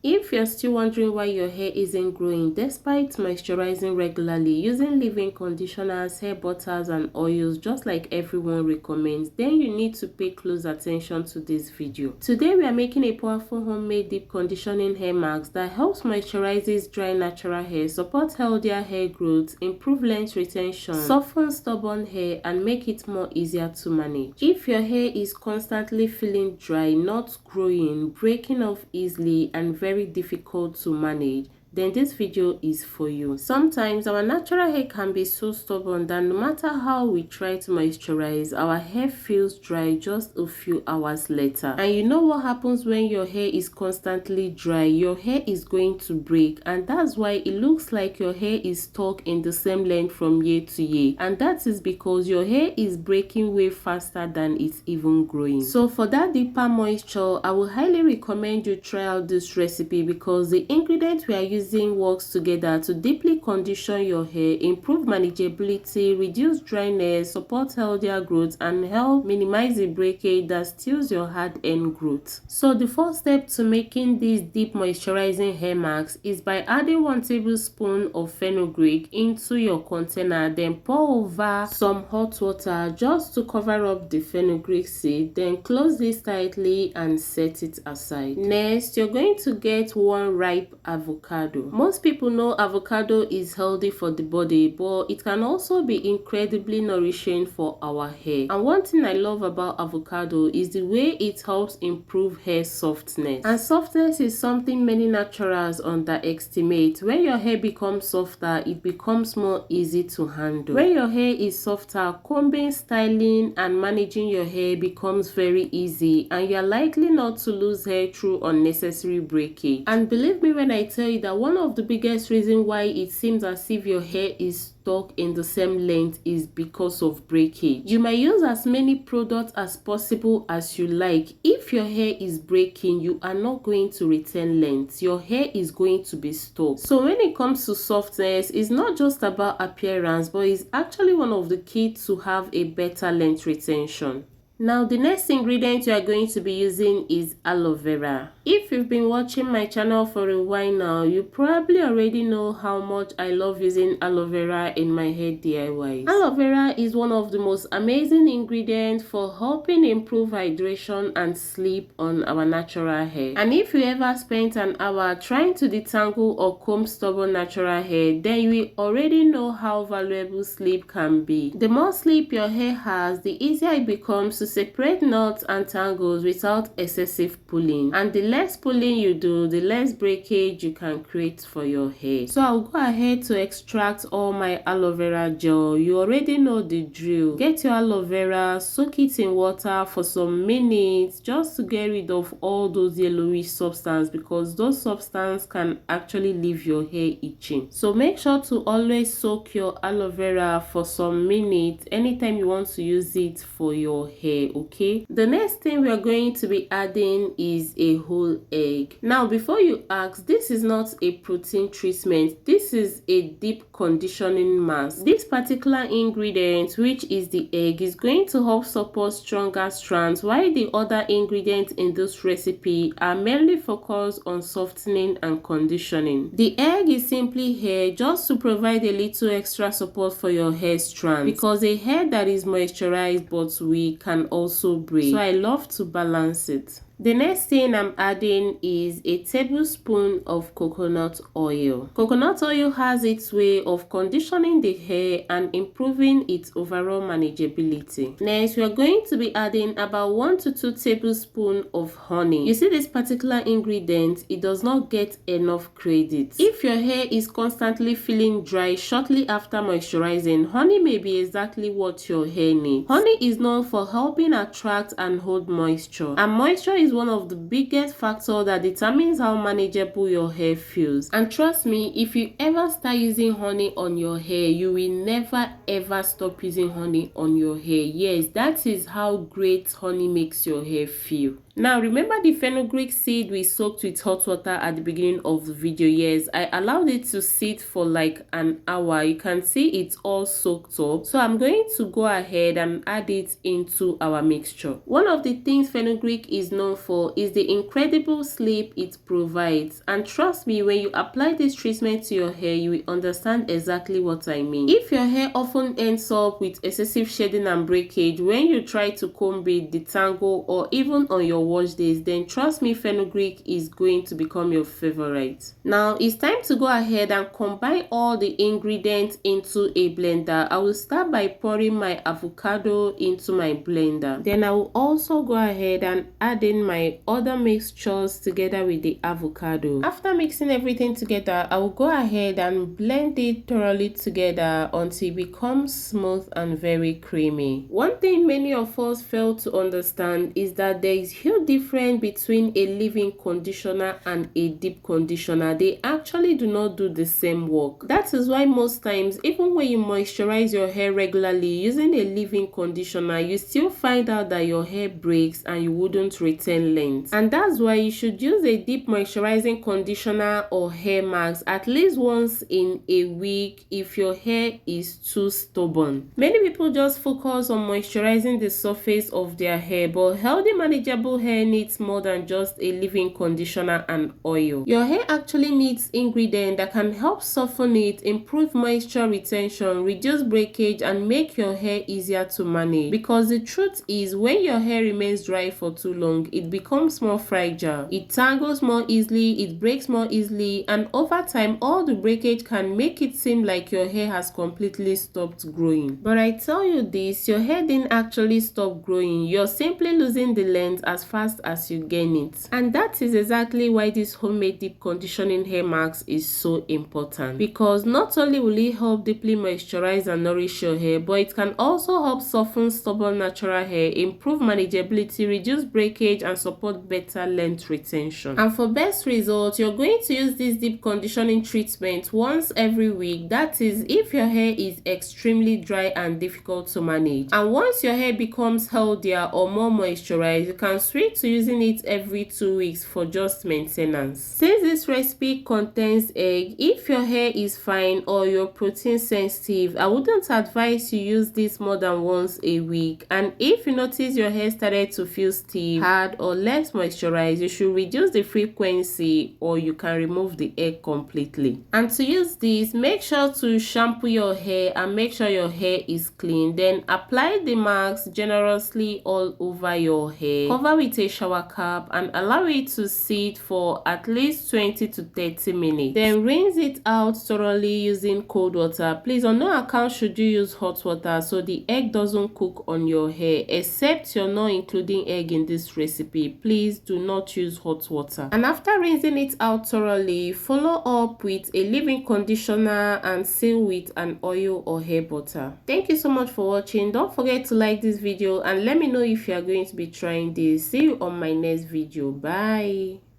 If you're still wondering why your hair isn't growing despite moisturizing regularly, using leave-in conditioners, hair butters and oils just like everyone recommends, then you need to pay close attention to this video. Today we are making a powerful homemade deep conditioning hair mask that helps moisturizes dry natural hair, supports healthier hair growth, improve length retention, soften stubborn hair and make it more easier to manage. If your hair is constantly feeling dry, not growing, breaking off easily and very difficult to manage, then this video is for you. Sometimes our natural hair can be so stubborn that no matter how we try to moisturize, our hair feels dry just a few hours later. And you know what happens when your hair is constantly dry? Your hair is going to break, and that's why it looks like your hair is stuck in the same length from year to year. And that is because your hair is breaking way faster than it's even growing. So for that deeper moisture, I will highly recommend you try out this recipe because the ingredients we are using works together to deeply condition your hair, improve manageability, reduce dryness, support healthier growth, and help minimize the breakage that steals your hard-earned growth. So the first step to making this deep moisturizing hair mask is by adding 1 tablespoon of fenugreek into your container, then pour over some hot water just to cover up the fenugreek seed, then close this tightly and set it aside. Next, you're going to get 1 ripe avocado. Most people know avocado is healthy for the body, but it can also be incredibly nourishing for our hair. And one thing I love about avocado is the way it helps improve hair softness. And softness is something many naturals underestimate. When your hair becomes softer, it becomes more easy to handle. When your hair is softer, combing, styling, and managing your hair becomes very easy, and you're likely not to lose hair through unnecessary breakage. And believe me when I tell you that one of the biggest reasons why it seems as if your hair is stuck in the same length is because of breakage. You might use as many products as possible as you like. If your hair is breaking, you are not going to retain length. Your hair is going to be stuck. So when it comes to softness, it's not just about appearance, but it's actually one of the keys to have a better length retention. Now, the next ingredient you are going to be using is aloe vera. If you've been watching my channel for a while now, you probably already know how much I love using aloe vera in my hair DIYs. Aloe vera is one of the most amazing ingredients for helping improve hydration and sleep on our natural hair. And if you ever spent an hour trying to detangle or comb stubborn natural hair, then you will already know how valuable sleep can be. The more sleep your hair has, the easier it becomes to separate knots and tangles without excessive pulling, and the less pulling you do, the less breakage you can create for your hair. So I'll go ahead to extract all my aloe vera gel. You already know the drill. Get your aloe vera, soak it in water for some minutes just to get rid of all those yellowish substances, because those substances can actually leave your hair itching. So make sure to always soak your aloe vera for some minutes anytime you want to use it for your hair. Okay, the next thing we are going to be adding is a whole egg. Now, before you ask, this is not a protein treatment, this is a deep conditioning mask. This particular ingredient, which is the egg, is going to help support stronger strands, while the other ingredients in this recipe are mainly focused on softening and conditioning. The egg is simply here just to provide a little extra support for your hair strands, because a hair that is moisturized but weak can also break. So I love to balance it. The next thing I'm adding is a tablespoon of coconut oil. Coconut oil has its way of conditioning the hair and improving its overall manageability. Next, we are going to be adding about 1 to 2 tablespoons of honey. You see this particular ingredient, it does not get enough credit. If your hair is constantly feeling dry shortly after moisturizing, honey may be exactly what your hair needs. Honey is known for helping attract and hold moisture, and moisture is one of the biggest factors that determines how manageable your hair feels. And trust me, if you ever start using honey on your hair, you will never ever stop using honey on your hair. Yes, that is how great honey makes your hair feel. Now, remember the fenugreek seed we soaked with hot water at the beginning of the video? Yes, I allowed it to sit for like an hour. You can see it's all soaked up. So I'm going to go ahead and add it into our mixture. One of the things fenugreek is known for is the incredible sleep it provides. And trust me, when you apply this treatment to your hair, you will understand exactly what I mean. If your hair often ends up with excessive shedding and breakage when you try to comb it, detangle, or even on your wash days, then trust me, fenugreek is going to become your favorite. Now it's time to go ahead and combine all the ingredients into a blender. I will start by pouring my avocado into my blender. Then I will also go ahead and add in my other mixtures together with the avocado. After mixing everything together, I will go ahead and blend it thoroughly together until it becomes smooth and very creamy. One thing many of us fail to understand is that there is huge difference between a leave-in conditioner and a deep conditioner. They actually do not do the same work. That is why most times, even when you moisturize your hair regularly using a leave-in conditioner, you still find out that your hair breaks and you wouldn't retain length. And that's why you should use a deep moisturizing conditioner or hair mask at least once in a week if your hair is too stubborn. Many people just focus on moisturizing the surface of their hair, but healthy manageable hair needs more than just a leave-in conditioner and oil. Your hair actually needs ingredients that can help soften it, improve moisture retention, reduce breakage, and make your hair easier to manage. Because the truth is, when your hair remains dry for too long, it becomes more fragile. It tangles more easily, it breaks more easily, and over time, all the breakage can make it seem like your hair has completely stopped growing. But I tell you this, your hair didn't actually stop growing. You're simply losing the length as fast as you gain it. And that is exactly why this homemade deep conditioning hair mask is so important. Because not only will it help deeply moisturize and nourish your hair, but it can also help soften stubborn natural hair, improve manageability, reduce breakage, and support better length retention. And for best results, you're going to use this deep conditioning treatment once every week. That is if your hair is extremely dry and difficult to manage. And once your hair becomes healthier or more moisturized, you can switch to using it every 2 weeks for just maintenance. Since this recipe contains egg, if your hair is fine or you're protein sensitive, I wouldn't advise you use this more than once a week. And if you notice your hair started to feel stiff, hard, or less moisturized, you should reduce the frequency or you can remove the egg completely. And to use this, make sure to shampoo your hair and make sure your hair is clean. Then apply the mask generously all over your hair. Cover with a shower cap and allow it to sit for at least 20 to 30 minutes. Then rinse it out thoroughly using cold water. Please, on no account should you use hot water so the egg doesn't cook on your hair, except you're not including egg in this recipe. Please do not use hot water. And after rinsing it out thoroughly, follow up with a leave-in conditioner and seal with an oil or hair butter. Thank you so much for watching. Don't forget to like this video and let me know if you are going to be trying this. See you on my next video. Bye.